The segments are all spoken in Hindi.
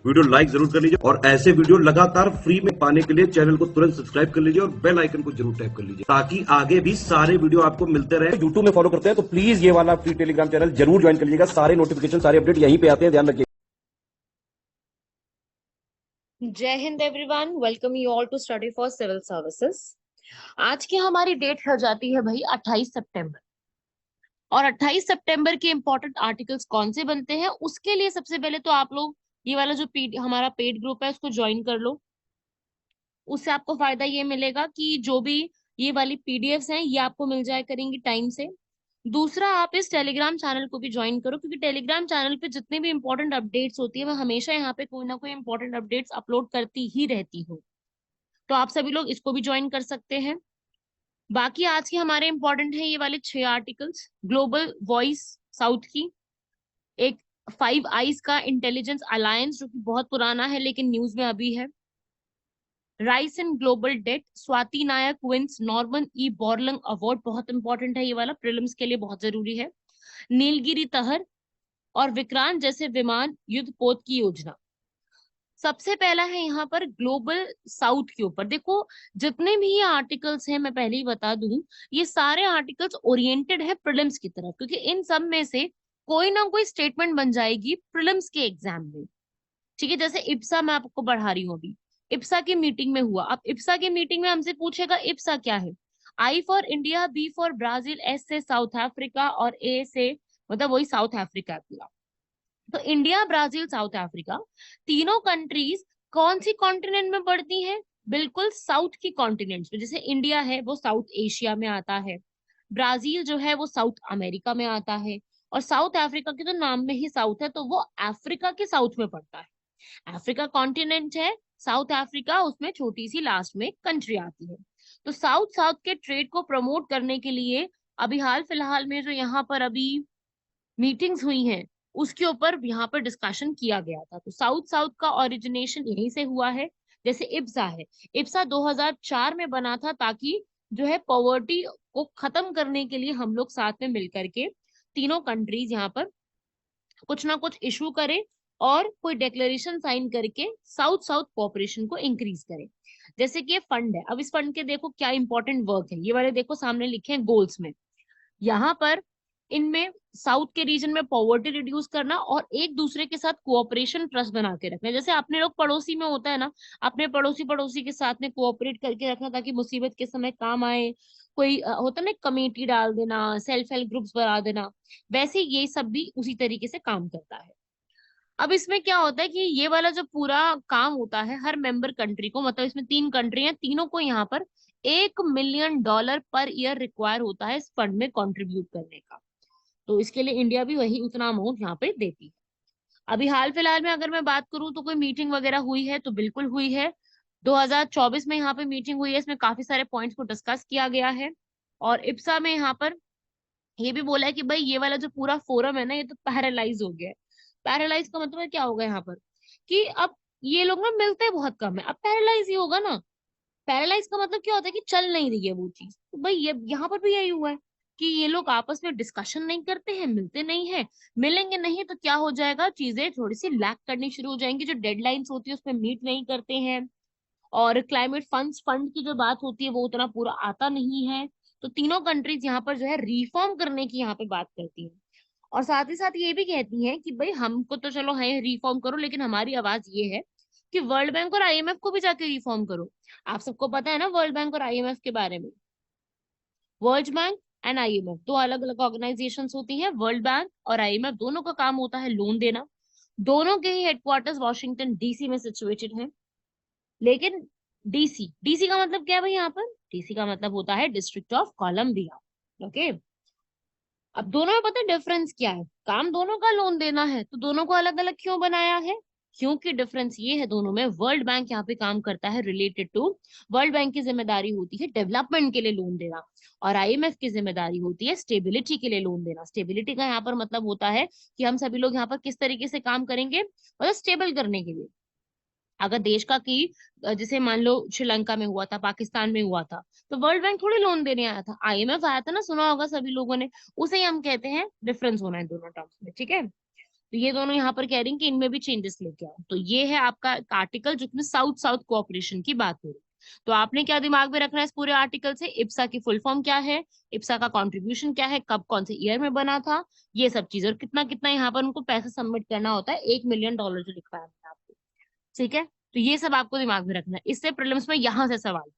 वीडियो लाइक जरूर कर लीजिए और ऐसे वीडियो लगातार फ्री में पाने के लिए चैनल को तुरंत सब्सक्राइब कर लीजिए और बेल आइकन को जरूर टैप कर लीजिए ताकि आगे भी सारे वीडियो आपको मिलते रहे। यूट्यूब में फॉलो करते हैं तो प्लीज ये वाला फ्री टेलीग्राम चैनल जरूर ज्वाइन कर लीजिएगा। सारे नोटिफिकेशन, सारे अपडेट यहीं पे आते हैं, ध्यान रखिए। जय हिंद everyone, welcome you all to study for civil services. आज की हमारी डेट हो जाती है भाई 28 सितंबर। और 28 सितंबर के इंपॉर्टेंट आर्टिकल्स कौन से बनते हैं उसके लिए सबसे पहले तो आप लोग ये वाला जो हमारा पेड ग्रुप है उसको ज्वाइन कर लो। उससे आपको फायदा ये मिलेगा कि जो भी ये वाली पीडीएफ्स हैं ये आपको मिल जाया करेंगी टाइम से। दूसरा, आप इस टेलीग्राम चैनल को भी ज्वाइन करो क्योंकि टेलीग्राम चैनल पे जितने भी इंपॉर्टेंट अपडेट्स होती है मैं हमेशा यहाँ पे कोई ना कोई इंपॉर्टेंट अपडेट्स अपलोड करती ही रहती हूँ। तो आप सभी लोग इसको भी ज्वाइन कर सकते हैं। बाकी आज के हमारे इंपॉर्टेंट है ये वाले 6 आर्टिकल्स। ग्लोबल वॉइस साउथ की, एक 5 आइज का इंटेलिजेंस अलायंस जो कि बहुत पुराना है लेकिन न्यूज में अभी है। Rise in global debt, Swati Nayak wins Norman E Borlaug award, बहुत इंपॉर्टेंट है ये वाला, प्रीलिम्स के लिए बहुत जरूरी है। नीलगिरी तहर और विक्रांत जैसे विमान युद्ध पोत की योजना। सबसे पहला है यहाँ पर ग्लोबल साउथ के ऊपर। देखो, जितने भी ये आर्टिकल्स हैं मैं पहले ही बता दूं, ये सारे आर्टिकल्स ओरिएंटेड है प्रीलिम्स की तरफ क्योंकि इन सब में से कोई ना कोई स्टेटमेंट बन जाएगी प्रीलिम्स के एग्जाम में। ठीक है, जैसे इप्सा मैं आपको पढ़ा रही हूँ अभी। इप्सा की मीटिंग में हुआ, अब इप्सा की मीटिंग में हमसे पूछेगा इप्सा क्या है। I for India, B for Brazil, S से साउथ अफ्रीका और ए से मतलब वही साउथ अफ्रीका पूरा। तो इंडिया, ब्राजील, साउथ अफ्रीका तीनों कंट्रीज कौन सी कॉन्टिनेंट में पड़ती हैं? बिल्कुल साउथ की कॉन्टिनेंट्स में। जैसे इंडिया है वो साउथ एशिया में आता है, ब्राजील जो है वो साउथ अमेरिका में आता है, और साउथ अफ्रीका के तो नाम में ही साउथ है तो वो अफ्रीका के साउथ में पड़ता है। अफ्रीका कॉन्टिनेंट है, साउथ अफ्रीका उसमें छोटी सी लास्ट में कंट्री आती है। तो साउथ साउथ के ट्रेड को प्रमोट करने के लिए अभी हाल फिलहाल में जो यहाँ पर अभी मीटिंग्स हुई हैं उसके ऊपर यहाँ पर डिस्कशन किया गया था। तो साउथ साउथ का ओरिजिनेशन यहीं से हुआ है। जैसे इब्सा है, इब्सा 2004 में बना था ताकि जो है पॉवर्टी को खत्म करने के लिए हम लोग साथ में मिलकर के तीनों कंट्रीज यहाँ पर कुछ ना कुछ इशू करें और कोई डिक्लेरेशन साइन करके साउथ साउथ कोऑपरेशन को इंक्रीज करें। जैसे कि ये फंड है, अब इस फंड के देखो क्या इंपॉर्टेंट वर्क है, ये वाले देखो सामने लिखे हैं गोल्स में। यहाँ पर इनमें साउथ के रीजन में पॉवर्टी रिड्यूस करना और एक दूसरे के साथ कोऑपरेशन ट्रस्ट बना के रखना। जैसे अपने लोग पड़ोसी में होता है ना, अपने पड़ोसी पड़ोसी के साथ में कोऑपरेट करके रखना ताकि मुसीबत के समय काम आए। कोई होता है ना कमेटी डाल देना, सेल्फ हेल्प ग्रुप्स बना देना, वैसे ये सब भी उसी तरीके से काम करता है। अब इसमें क्या होता है कि ये वाला जो पूरा काम होता है हर मेंबर कंट्री को, मतलब इसमें 3 कंट्री हैं, तीनों को यहाँ पर $1 मिलियन पर ईयर रिक्वायर होता है इस फंड में कंट्रीब्यूट करने का। तो इसके लिए इंडिया भी वही उतना अमाउंट यहाँ पे देती है। अभी हाल फिलहाल में अगर मैं बात करूँ तो कोई मीटिंग वगैरह हुई है तो बिल्कुल हुई है। 2024 में यहाँ पे मीटिंग हुई है, इसमें काफी सारे पॉइंट्स को डिस्कस किया गया है। और इप्सा में यहाँ पर ये भी बोला है कि भाई ये वाला जो पूरा फोरम है ना ये तो पैरालाइज हो गया है। पैरालाइज का मतलब क्या होगा यहाँ पर कि अब ये लोग ना मिलते बहुत कम है, अब पैरालाइज ही होगा ना। पैरालाइज का मतलब क्या होता है कि चल नहीं रही है वो चीज। तो भाई ये यहाँ पर भी यही हुआ है कि ये लोग आपस में डिस्कशन नहीं करते हैं, मिलते नहीं है। मिलेंगे नहीं तो क्या हो जाएगा, चीजें थोड़ी सी लैक करनी शुरू हो जाएंगी, जो डेडलाइंस होती है उसमें मीट नहीं करते हैं। और क्लाइमेट फंड की जो बात होती है वो उतना पूरा आता नहीं है। तो तीनों कंट्रीज यहाँ पर जो है रिफॉर्म करने की यहाँ पे बात करती है। और साथ ही साथ ये भी कहती हैं कि भाई हमको तो चलो है रिफॉर्म करो लेकिन हमारी आवाज ये है कि वर्ल्ड बैंक और आईएमएफ को भी जाके रिफॉर्म करो। आप सबको पता है ना वर्ल्ड बैंक और आईएमएफ के बारे में। वर्ल्ड बैंक एंड आईएमएफ दो अलग अलग ऑर्गेनाइजेशंस होती हैं। वर्ल्ड बैंक और आईएमएफ दोनों का काम होता है लोन देना। दोनों के ही हेडक्वार्टर्स वॉशिंगटन डीसी में सिचुएटेड है। लेकिन डीसी, डीसी का मतलब क्या है भाई, यहाँ पर डीसी का मतलब होता है डिस्ट्रिक्ट ऑफ कोलंबिया। ओके, अब दोनों में पता है डिफरेंस क्या है? काम दोनों का लोन देना है तो दोनों को अलग अलग क्यों बनाया है? क्योंकि डिफरेंस ये है दोनों में, वर्ल्ड बैंक यहाँ पे काम करता है रिलेटेड टू, वर्ल्ड बैंक की जिम्मेदारी होती है डेवलपमेंट के लिए लोन देना, और आईएमएफ की जिम्मेदारी होती है स्टेबिलिटी के लिए लोन देना। स्टेबिलिटी का यहाँ पर मतलब होता है कि हम सभी लोग यहाँ पर किस तरीके से काम करेंगे, मतलब स्टेबल करने के लिए। अगर देश का की जैसे मान लो श्रीलंका में हुआ था, पाकिस्तान में हुआ था, तो वर्ल्ड बैंक थोड़ी लोन देने आया था, आईएमएफ आया था ना, सुना होगा सभी लोगों ने। उसे ही हम कहते हैं, डिफरेंस होना है दोनों टर्म्स में, ठीक है। तो ये दोनों यहाँ पर कह रही हैं कि इनमें भी चेंजेस लेके आओ। तो ये है आपका आर्टिकल जिसमें साउथ साउथ कोऑपरेशन की बात हो रही है। तो आपने क्या दिमाग में रखना है इस पूरे आर्टिकल से, इप्सा की फुल फॉर्म क्या है, इप्सा का कंट्रीब्यूशन क्या है, कब कौन से ईयर में बना था, ये सब चीजें, और कितना कितना यहाँ पर उनको पैसा सबमिट करना होता है, $1 मिलियन जो लिखा है मैंने आपको। ठीक है, तो ये सब आपको दिमाग में रखना है, इससे प्रीलिम्स में यहाँ से सवाल।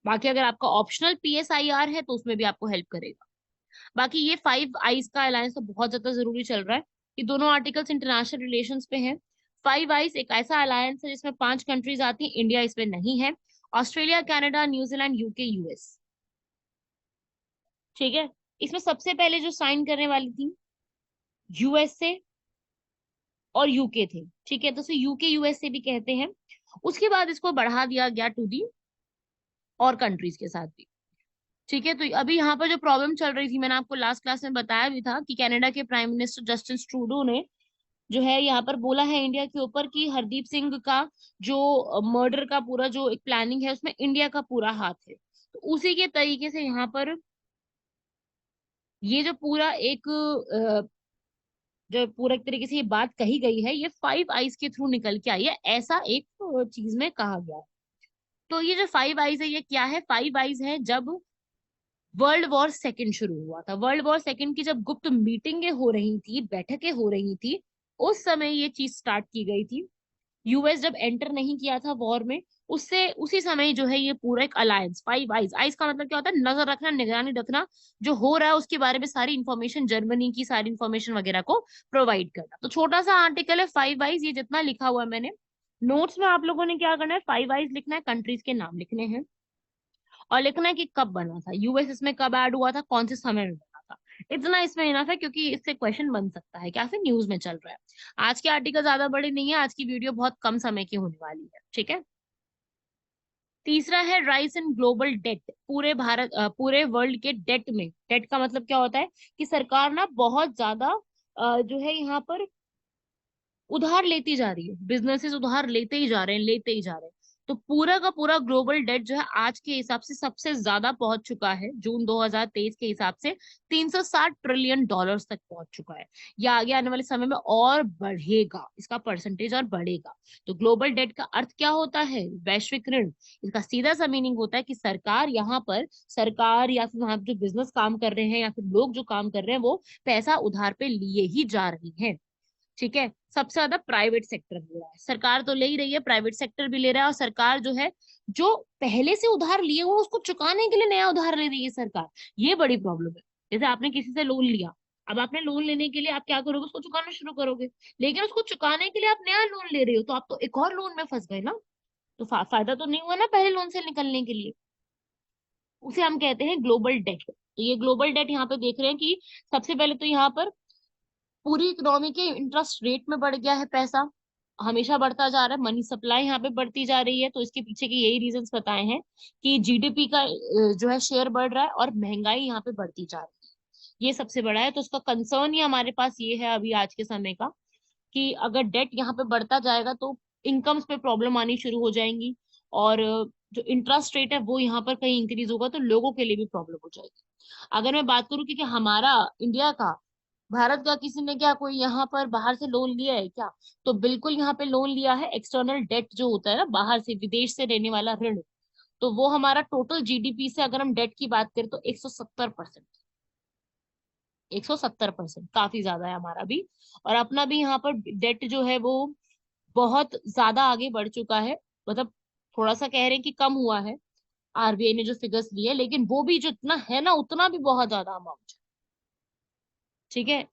बाकी अगर आपका ऑप्शनल PSIR है तो उसमें भी आपको हेल्प करेगा। बाकी ये फाइव आइज का अलायंस तो बहुत ज्यादा जरूरी चल रहा है। ये दोनों आर्टिकल्स इंटरनेशनल रिलेशंस पे हैं। फाइव आइज एक ऐसा अलायंस है जिसमें 5 कंट्रीज आती हैं, इंडिया इसमें नहीं है। Australia, Canada, New Zealand, UK, US। ठीक है, इसमें सबसे पहले जो साइन करने वाली थी USA और UK थे। ठीक है, तो UK USA भी कहते हैं। उसके बाद इसको बढ़ा दिया गया टू दी और कंट्रीज के साथ भी। ठीक है, तो अभी यहाँ पर जो प्रॉब्लम चल रही थी, मैंने आपको लास्ट क्लास में बताया भी था कि कनाडा के प्राइम मिनिस्टर जस्टिन ट्रूडो ने जो है यहाँ पर बोला है इंडिया के ऊपर कि हरदीप सिंह का जो मर्डर का पूरा जो एक प्लानिंग है उसमें इंडिया का पूरा हाथ है। तो उसी के तरीके से यहाँ पर ये जो पूरा एक जो पूरा एक तरीके से ये बात कही गई है, ये फाइव आइज के थ्रू निकल के आई है, ऐसा एक चीज में कहा गया है। तो ये जो फाइव आइज है ये क्या है, फाइव आइज है जब वर्ल्ड वॉर 2 शुरू हुआ था। वर्ल्ड वॉर 2 की जब गुप्त मीटिंगें हो रही थी, बैठकें हो रही थी, उस समय ये चीज स्टार्ट की गई थी। US जब एंटर नहीं किया था वॉर में, उससे उसी समय जो है ये पूरा एक अलायंस, फाइव आइज, आइज का मतलब क्या होता है, नजर रखना, निगरानी रखना, जो हो रहा है उसके बारे में सारी इंफॉर्मेशन, जर्मनी की सारी इंफॉर्मेशन वगैरह को प्रोवाइड करना। तो छोटा सा आर्टिकल है फाइव आइज, ये जितना लिखा हुआ है मैंने नोट्स में, आप लोगों ने क्या करना है, फाइव आइज लिखना है, कंट्रीज के नाम लिखने हैं और लिखना है कि कब बना था, US इसमें कब ऐड हुआ था, कौन से समय में बना था। इतना इसमें इनफ है, क्योंकि इससे क्वेश्चन बन सकता है, क्या फिर न्यूज में चल रहा है। आज के आर्टिकल ज्यादा बड़े नहीं है, आज की वीडियो बहुत कम समय की होने वाली है। ठीक है, तीसरा है राइस इन ग्लोबल डेट। पूरे वर्ल्ड के डेट में, डेट का मतलब क्या होता है कि सरकार ना बहुत ज्यादा जो है यहाँ पर उधार लेती जा रही है, बिजनेसेस उधार लेते ही जा रहे हैं, लेते ही जा रहे हैं। तो पूरा का पूरा ग्लोबल डेट जो है आज के हिसाब से सबसे ज्यादा पहुंच चुका है, जून 2023 के हिसाब से $360 ट्रिलियन तक पहुंच चुका है। ये आगे आने वाले समय में और बढ़ेगा, इसका परसेंटेज और बढ़ेगा। तो ग्लोबल डेट का अर्थ क्या होता है, वैश्विक ऋण। इसका सीधा सा मीनिंग होता है कि सरकार यहाँ पर, सरकार या फिर वहां जो बिजनेस काम कर रहे हैं या फिर लोग जो काम कर रहे हैं, वो पैसा उधार पे लिए ही जा रही है। ठीक है, सबसे ज्यादा प्राइवेट सेक्टर ले रहा है, सरकार तो ले ही रही है, प्राइवेट सेक्टर भी ले रहा है, और सरकार जो है जो पहले से उधार लिए हुए उसको चुकाने के लिए नया उधार ले रही है सरकार। ये बड़ी प्रॉब्लम है। जैसे आपने किसी से लोन लिया, अब आपने लोन लेने के लिए आप क्या करोगे, उसको चुकाना शुरू करोगे, लेकिन उसको चुकाने के लिए आप नया लोन ले रहे हो, तो आप तो एक और लोन में फंस गए ना। तो फायदा तो नहीं हुआ ना पहले लोन से निकलने के लिए। उसे हम कहते हैं ग्लोबल डेट। तो ये ग्लोबल डेट यहाँ पे देख रहे हैं कि सबसे पहले तो यहाँ पर पूरी इकोनॉमी के इंटरेस्ट रेट में बढ़ गया है पैसा, हमेशा बढ़ता जा रहा है, मनी सप्लाई यहाँ पे बढ़ती जा रही है। तो इसके पीछे के यही रीजंस बताए हैं कि GDP का जो है शेयर बढ़ रहा है और महंगाई यहाँ पे बढ़ती जा रही है, ये सबसे बड़ा है। तो उसका कंसर्न ही हमारे पास ये है अभी आज के समय का, कि अगर डेट यहाँ पे बढ़ता जाएगा तो इनकम्स पे प्रॉब्लम आनी शुरू हो जाएंगी, और जो इंटरेस्ट रेट है वो यहाँ पर कहीं इंक्रीज होगा तो लोगों के लिए भी प्रॉब्लम हो जाएगी। अगर मैं बात करूँ कि हमारा इंडिया का, भारत का किसी ने क्या कोई यहाँ पर बाहर से लोन लिया है क्या, तो बिल्कुल यहाँ पे लोन लिया है। एक्सटर्नल डेट जो होता है ना, बाहर से विदेश से लेने वाला ऋण, तो वो हमारा टोटल GDP से अगर हम डेट की बात करें तो 170%, 170% काफी ज्यादा है हमारा भी। और अपना भी यहाँ पर डेट जो है वो बहुत ज्यादा आगे बढ़ चुका है। मतलब थोड़ा सा कह रहे हैं कि कम हुआ है, RBI ने जो फिगर्स लिए, लेकिन वो भी जितना है ना उतना भी बहुत ज्यादा अमाउंट। ठीक है,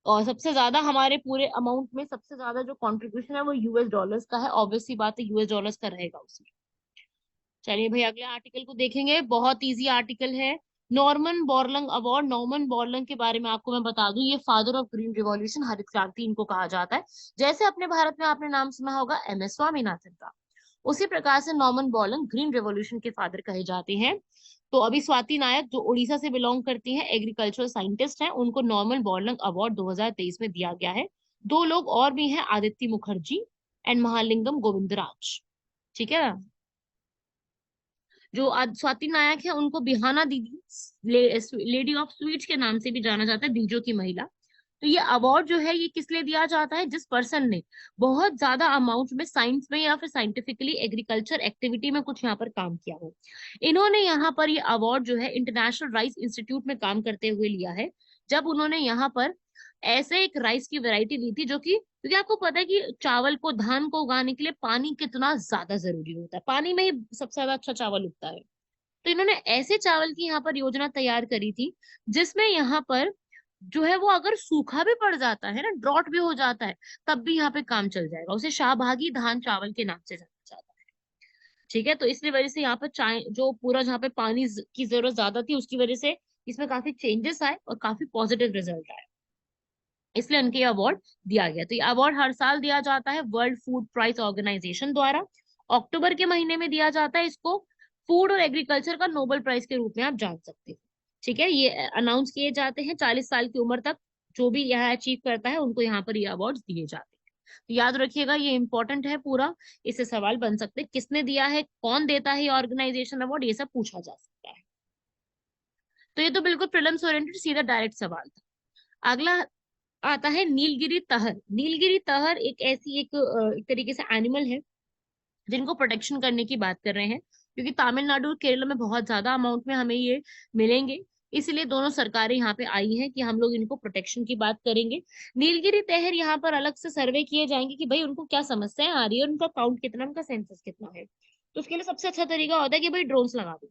और सबसे ज्यादा हमारे पूरे अमाउंट में सबसे ज्यादा जो कंट्रीब्यूशन है वो US डॉलर्स का है, ऑब्वियस सी बात है US डॉलर्स का रहेगा उसमें। चलिए भाई अगले आर्टिकल को देखेंगे, बहुत इजी आर्टिकल है। नॉर्मन बोरलंग अवार्ड, नॉर्मन बोरलंग के बारे में आपको मैं बता दूं, ये फादर ऑफ ग्रीन रिवॉल्यूशन, हरित क्रांति इनको कहा जाता है। जैसे अपने भारत में आपने नाम सुना होगा MS स्वामीनाथन का, उसी प्रकार से नॉर्मन बोरलंग ग्रीन रेवोल्यूशन के फादर कहे जाते हैं। तो अभी स्वाति नायक जो उड़ीसा से बिलोंग करती हैं, एग्रीकल्चरल साइंटिस्ट हैं, उनको नॉर्मन बोरलंग अवार्ड 2023 में दिया गया है। 2 लोग और भी हैं, आदित्य मुखर्जी एंड महालिंगम गोविंदराज। ठीक है, जो आज स्वाति नायक है उनको बिहाना दीदी, लेडी ऑफ स्वीट्स के नाम से भी जाना जाता है, बीजों की महिला। तो ये अवार्ड जो है ये किस लिए दिया जाता है? जिस पर्सन ने बहुत ज्यादा अमाउंट में साइंस में या फिर साइंटिफिकली एग्रीकल्चर एक्टिविटी में कुछ यहाँ पर काम किया हो। इन्होंने यहाँ पर ये अवार्ड जो है इंटरनेशनल राइस इंस्टीट्यूट में काम करते हुए लिया है, जब उन्होंने यहाँ पर ऐसे एक राइस की वैरायटी ली थी जो कि, क्योंकि आपको पता है कि चावल को, धान को उगाने के लिए पानी कितना ज्यादा जरूरी होता है, पानी में ही सबसे ज्यादा अच्छा चावल उगता है। तो इन्होंने ऐसे चावल की यहाँ पर योजना तैयार करी थी जिसमें यहाँ पर जो है वो अगर सूखा भी पड़ जाता है ना, ड्रॉट भी हो जाता है, तब भी यहाँ पे काम चल जाएगा। उसे शाहबागी धान चावल के नाम से जाना जाता है। ठीक है, तो इसलिए वजह से यहाँ पर चाय जो पूरा जहाँ पे पानी की जरूरत ज्यादा थी उसकी वजह से इसमें काफी चेंजेस आए और काफी पॉजिटिव रिजल्ट आए, इसलिए उनके अवार्ड दिया गया। तो ये अवार्ड हर साल दिया जाता है वर्ल्ड फूड प्राइज ऑर्गेनाइजेशन द्वारा। अक्टूबर के महीने में दिया जाता है इसको। फूड और एग्रीकल्चर का नोबेल प्राइज के रूप में आप जान सकते हो। ठीक है, ये अनाउंस किए जाते हैं 40 साल की उम्र तक जो भी यह अचीव करता है उनको यहाँ पर ये अवार्ड दिए जाते हैं। तो याद रखिएगा, ये इंपॉर्टेंट है पूरा। इससे सवाल बन सकते हैं, किसने दिया है, कौन देता है ये ऑर्गेनाइजेशन अवार्ड, ये सब पूछा जा सकता है। तो ये तो बिल्कुल प्रीलिम्स ओरिएंटेड सीधा डायरेक्ट सवाल था। अगला आता है नीलगिरी तहर। नीलगिरी तहर एक ऐसी एक तरीके से एनिमल है जिनको प्रोटेक्शन करने की बात कर रहे हैं, क्योंकि तमिलनाडु और केरल में बहुत ज्यादा अमाउंट में हमें ये मिलेंगे। इसलिए दोनों सरकारें यहाँ पे आई हैं कि हम लोग इनको प्रोटेक्शन की बात करेंगे। नीलगिरी तहर यहाँ पर अलग से सर्वे किए जाएंगे कि भाई उनको क्या समस्याएं आ रही है, उनका काउंट कितना, उनका सेंसस कितना है। तो उसके लिए सबसे अच्छा तरीका होता है कि भाई ड्रोन्स लगा दो।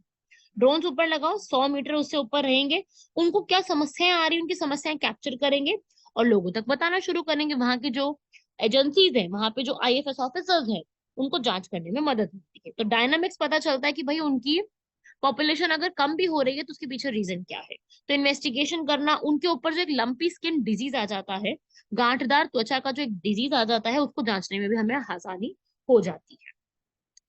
ड्रोन्स ऊपर लगाओ, 100 मीटर उससे ऊपर रहेंगे, उनको क्या समस्याएं आ रही है उनकी समस्याएं कैप्चर करेंगे और लोगों तक बताना शुरू करेंगे। वहां की जो एजेंसीज है, वहां पे जो आईएफएस ऑफिसर्स हैं, उनको जांच करने में मदद मिलती है। तो डायनामिक्स पता चलता है कि भाई उनकी पॉपुलेशन अगर कम भी हो रही है तो उसके पीछे रीजन क्या है। तो इन्वेस्टिगेशन करना, उनके ऊपर जो एक लंपी स्किन डिजीज आ जाता है, गांठदार त्वचा का जो एक डिजीज आ जाता है, उसको जांचने में भी हमें आसानी हो जाती है।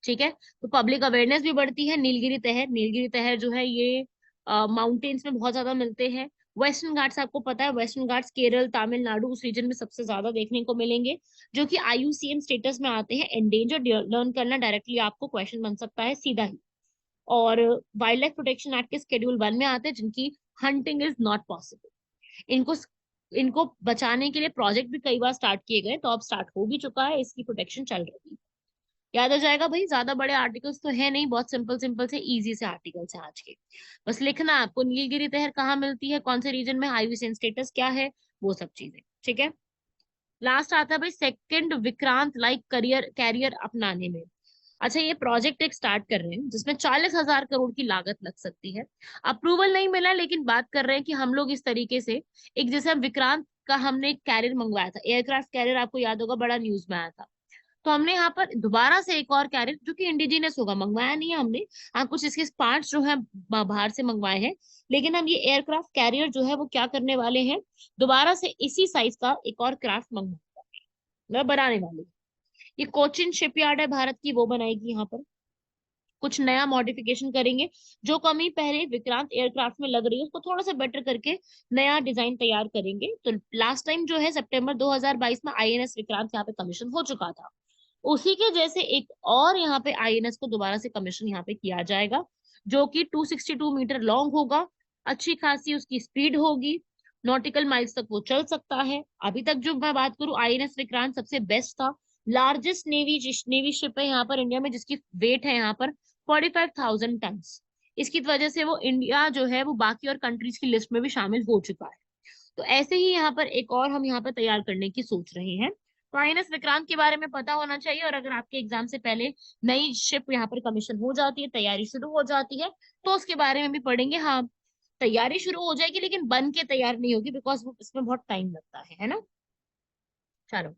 ठीक है, तो पब्लिक अवेयरनेस भी बढ़ती है। नीलगिरी तहर, नीलगिरी तहर जो है ये माउंटेन्स में बहुत ज्यादा मिलते हैं। वेस्टर्न घाट्स आपको पता है, वेस्टर्न घाट्स केरल, तमिलनाडु, उस रीजन में सबसे ज्यादा देखने को मिलेंगे, जो कि आईयूसीएन स्टेटस में आते हैं। एंडेंजर्ड लर्न करना डायरेक्टली आपको क्वेश्चन बन सकता है सीधा ही। और वाइल्ड लाइफ प्रोटेक्शन एक्ट के शेड्यूल 1 में आते हैं, जिनकी हंटिंग इज नॉट पॉसिबल। इनको इनको बचाने के लिए प्रोजेक्ट भी कई बार स्टार्ट किए गए, तो अब स्टार्ट हो भी चुका है, इसकी प्रोटेक्शन चल रही है। याद आ जाएगा भाई, ज्यादा बड़े आर्टिकल्स तो है नहीं, बहुत सिंपल सिंपल से इजी से आर्टिकल्स हैं आज के। बस लिखना है आपको नीलगिरी तहर कहाँ मिलती है, कौन से रीजन में, आईयूसीएन स्टेटस क्या है, वो सब चीजें। ठीक है, लास्ट आता है भाई second Vikrant like career career अपनाने में। अच्छा, ये प्रोजेक्ट एक स्टार्ट कर रहे हैं जिसमें 40,000 करोड़ की लागत लग सकती है। अप्रूवल नहीं मिला, लेकिन बात कर रहे हैं कि हम लोग इस तरीके से, एक जैसे हम विक्रांत का हमने एक कैरियर मंगवाया था, एयरक्राफ्ट कैरियर, आपको याद होगा बड़ा न्यूज में आया था। तो हमने यहाँ पर दोबारा से एक और कैरेट जो कि इंडिजिनस होगा, मंगवाया नहीं है हमने। हाँ, कुछ इसके पार्ट्स जो है बाहर से मंगवाए हैं, लेकिन हम ये एयरक्राफ्ट कैरियर जो है वो क्या करने वाले हैं, दोबारा से इसी साइज का एक और क्राफ्ट मंगवा, मतलब बनाने वाले हैं। ये कोचिन शिपयार्ड है भारत की, वो बनाएगी यहाँ पर। कुछ नया मॉडिफिकेशन करेंगे, जो कमी पहले विक्रांत एयरक्राफ्ट में लग रही है उसको थोड़ा सा बेटर करके नया डिजाइन तैयार करेंगे। तो लास्ट टाइम जो है सितंबर 2022 में आईएनएस विक्रांत यहाँ पे कमीशन हो चुका था, उसी के जैसे एक और यहाँ पे आईएनएस को दोबारा से कमीशन यहाँ पे किया जाएगा, जो कि 262 मीटर लॉन्ग होगा। अच्छी खासी उसकी स्पीड होगी, नॉटिकल माइल्स तक वो चल सकता है। अभी तक जो मैं बात करूं, आईएनएस विक्रांत सबसे बेस्ट था, लार्जेस्ट नेवी शिप है यहाँ पर इंडिया में, जिसकी वेट है यहाँ पर 45,000 टन्स। इसकी वजह से वो इंडिया जो है वो बाकी और कंट्रीज की लिस्ट में भी शामिल हो चुका है। तो ऐसे ही यहाँ पर एक और हम यहाँ पर तैयार करने की सोच रहे हैं। तो आईएनएस विक्रांत के बारे में पता होना चाहिए, और अगर आपके एग्जाम से पहले नई शिप यहाँ पर कमीशन हो जाती है, तैयारी शुरू हो जाती है, तो उसके बारे में भी पढ़ेंगे। हाँ, तैयारी शुरू हो जाएगी लेकिन बन के तैयार नहीं होगी, बिकॉज इसमें बहुत टाइम लगता है ना। चलो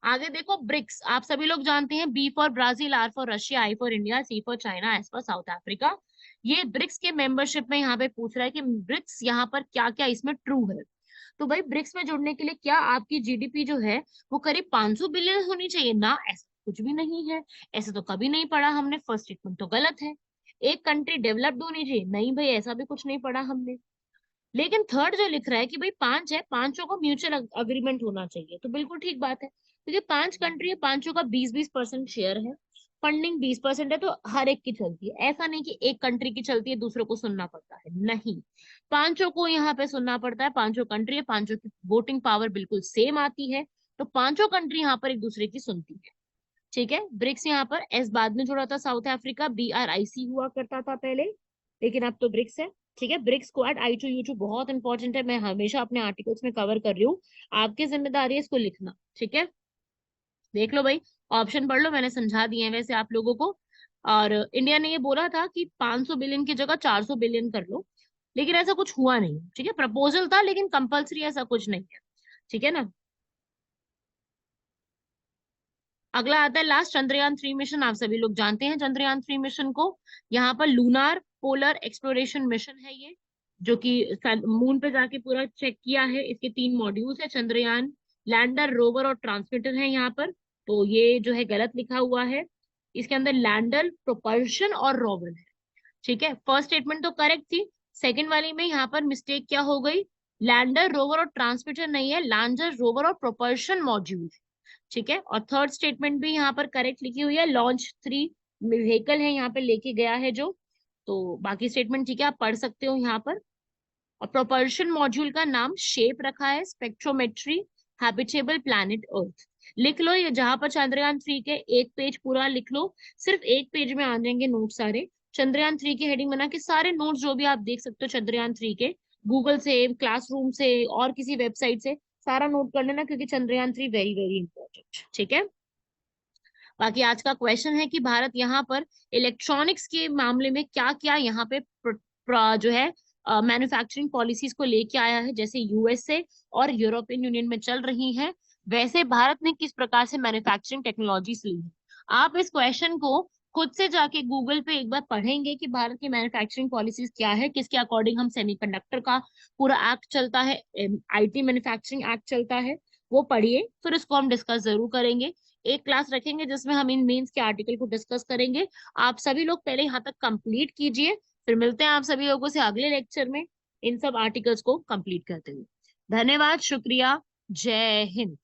आगे देखो, ब्रिक्स आप सभी लोग जानते हैं, B for Brazil, R for Russia, I for India, C for China, S for South Africa. ये ब्रिक्स के मेंबरशिप में यहाँ पे पूछ रहा है कि ब्रिक्स यहाँ पर क्या क्या इसमें ट्रू है। तो भाई ब्रिक्स में जुड़ने के लिए क्या आपकी जीडीपी जो है वो करीब 500 बिलियन होनी चाहिए ना, ऐसा कुछ भी नहीं है। ऐसा तो कभी नहीं पढ़ा हमने, फर्स्ट स्टेटमेंट तो गलत है। एक कंट्री डेवलप्ड होनी चाहिए, नहीं भाई ऐसा भी कुछ नहीं पढ़ा हमने। लेकिन थर्ड जो लिख रहा है कि भाई 5 है, पांचों को म्यूचुअल अग्रीमेंट होना चाहिए, तो बिल्कुल ठीक बात है, क्योंकि 5 कंट्री है, पांचों का 20-20% शेयर है। फंडिंग 20% है तो हर एक की चलती है, ऐसा नहीं कि एक कंट्री की चलती है दूसरों को सुनना पड़ता है, नहीं, पांचों को यहाँ पे सुनना पड़ता है। पांचों कंट्री है, पांचों की वोटिंग पावर बिल्कुल सेम आती है, तो पांचों कंट्री यहाँ पर एक दूसरे की सुनती है। ठीक है, ब्रिक्स यहाँ पर एस बाद में जुड़ा था, साउथ अफ्रीका BRIC हुआ करता था पहले, लेकिन अब तो ब्रिक्स है। ठीक है, ब्रिक्स क्वाड I2U2 बहुत इंपॉर्टेंट है, मैं हमेशा अपने आर्टिकल्स में कवर कर रही हूँ, आपकी जिम्मेदारी है इसको लिखना। ठीक है, देख लो भाई, ऑप्शन पढ़ लो, मैंने समझा दिए हैं वैसे आप लोगों को। और इंडिया ने ये बोला था कि 500 बिलियन की जगह 400 बिलियन कर लो, लेकिन ऐसा कुछ हुआ नहीं। ठीक है, प्रपोजल था लेकिन कंपलसरी ऐसा कुछ नहीं है। ठीक है ना। अगला आता है लास्ट, चंद्रयान 3 मिशन, आप सभी लोग जानते हैं चंद्रयान 3 मिशन को। यहाँ पर लूनार पोलर एक्सप्लोरेशन मिशन है ये, जो कि मून पे जाके पूरा चेक किया है। इसके 3 मॉड्यूल्स है, चंद्रयान, लैंडर, रोवर और ट्रांसमीटर है यहाँ पर। तो ये जो है गलत लिखा हुआ है, इसके अंदर लैंडर, प्रोपल्शन और रोवर है। ठीक है, फर्स्ट स्टेटमेंट तो करेक्ट थी, सेकंड वाली में यहाँ पर मिस्टेक क्या हो गई, लैंडर, रोवर और ट्रांसमीटर नहीं है, लैंडर, रोवर और प्रोपल्शन मॉड्यूल। ठीक है, और थर्ड स्टेटमेंट भी यहाँ पर करेक्ट लिखी हुई है, लॉन्च 3 व्हीकल है यहाँ पे लेके गया है जो। तो बाकी स्टेटमेंट ठीक है, आप पढ़ सकते हो यहाँ पर। और प्रोपल्शन मॉड्यूल का नाम शेप रखा है स्पेक्ट्रोमेट्री हैबिटेबल प्लैनेट अर्थ। लिख लो ये, जहां पर चंद्रयान 3 के एक पेज पूरा लिख लो, सिर्फ एक पेज में आ जाएंगे नोट सारे। चंद्रयान 3 की हेडिंग बना के सारे नोट्स जो भी आप देख सकते हो चंद्रयान 3 के, गूगल से, क्लासरूम से और किसी वेबसाइट से सारा नोट कर लेना, क्योंकि चंद्रयान 3 वेरी वेरी इंपॉर्टेंट। ठीक है, बाकी आज का क्वेश्चन है कि भारत यहाँ पर इलेक्ट्रॉनिक्स के मामले में क्या क्या यहाँ पे जो है मैन्युफैक्चरिंग पॉलिसीज को लेके आया है, जैसे USA और यूरोपियन यूनियन में चल रही हैं, वैसे भारत ने किस प्रकार से मैन्युफैक्चरिंग टेक्नोलॉजीज ली है। आप इस क्वेश्चन को खुद से जाके गूगल पे एक बार पढ़ेंगे कि भारत की मैन्युफैक्चरिंग पॉलिसीज क्या है, किसके अकॉर्डिंग हम सेमीकंडक्टर का पूरा एक्ट चलता है, IT मैन्युफैक्चरिंग एक्ट चलता है, वो पढ़िए, फिर इसको हम डिस्कस जरूर करेंगे। एक क्लास रखेंगे जिसमें हम इन मेंस के आर्टिकल को डिस्कस करेंगे। आप सभी लोग पहले यहाँ तक कंप्लीट कीजिए, फिर मिलते हैं आप सभी लोगों से अगले लेक्चर में इन सब आर्टिकल्स को कंप्लीट करते हुए। धन्यवाद, शुक्रिया, जय हिंद।